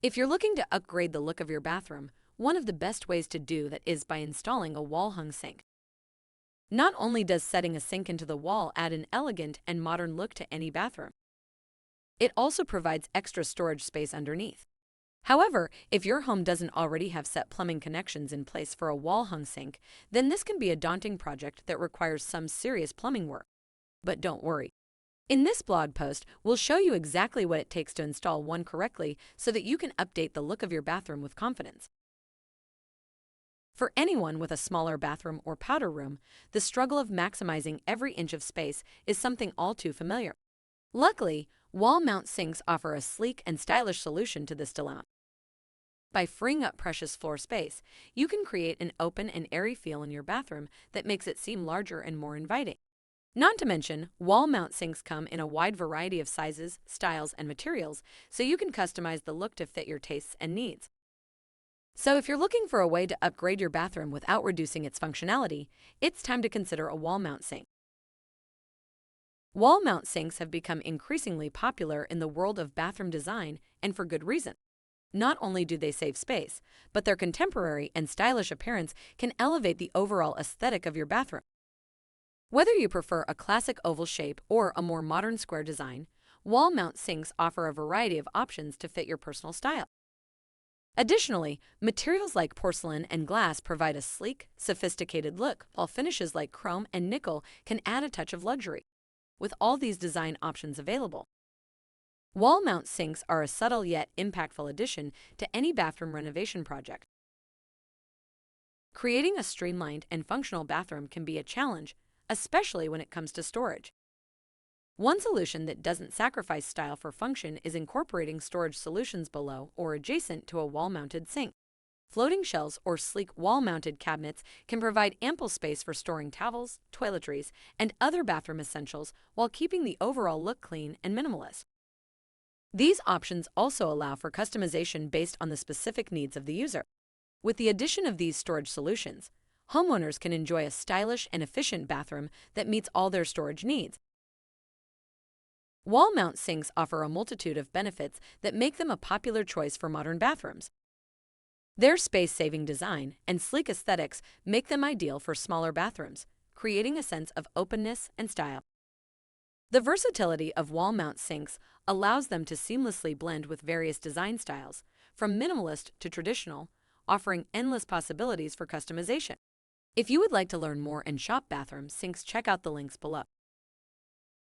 If you're looking to upgrade the look of your bathroom, one of the best ways to do that is by installing a wall-hung sink. Not only does setting a sink into the wall add an elegant and modern look to any bathroom, it also provides extra storage space underneath. However, if your home doesn't already have set plumbing connections in place for a wall-hung sink, then this can be a daunting project that requires some serious plumbing work. But don't worry. In this blog post, we'll show you exactly what it takes to install one correctly so that you can update the look of your bathroom with confidence. For anyone with a smaller bathroom or powder room, the struggle of maximizing every inch of space is something all too familiar. Luckily, wall mount sinks offer a sleek and stylish solution to this dilemma. By freeing up precious floor space, you can create an open and airy feel in your bathroom that makes it seem larger and more inviting. Not to mention, wall mount sinks come in a wide variety of sizes, styles, and materials, so you can customize the look to fit your tastes and needs. So if you're looking for a way to upgrade your bathroom without reducing its functionality, it's time to consider a wall mount sink. Wall mount sinks have become increasingly popular in the world of bathroom design, and for good reason. Not only do they save space, but their contemporary and stylish appearance can elevate the overall aesthetic of your bathroom. Whether you prefer a classic oval shape or a more modern square design, wall mount sinks offer a variety of options to fit your personal style. Additionally, materials like porcelain and glass provide a sleek, sophisticated look, while finishes like chrome and nickel can add a touch of luxury. With all these design options available, wall mount sinks are a subtle yet impactful addition to any bathroom renovation project. Creating a streamlined and functional bathroom can be a challenge, especially when it comes to storage. One solution that doesn't sacrifice style for function is incorporating storage solutions below or adjacent to a wall-mounted sink. Floating shelves or sleek wall-mounted cabinets can provide ample space for storing towels, toiletries, and other bathroom essentials while keeping the overall look clean and minimalist. These options also allow for customization based on the specific needs of the user. With the addition of these storage solutions, homeowners can enjoy a stylish and efficient bathroom that meets all their storage needs. Wall mount sinks offer a multitude of benefits that make them a popular choice for modern bathrooms. Their space-saving design and sleek aesthetics make them ideal for smaller bathrooms, creating a sense of openness and style. The versatility of wall mount sinks allows them to seamlessly blend with various design styles, from minimalist to traditional, offering endless possibilities for customization. If you would like to learn more and shop bathroom sinks, check out the links below.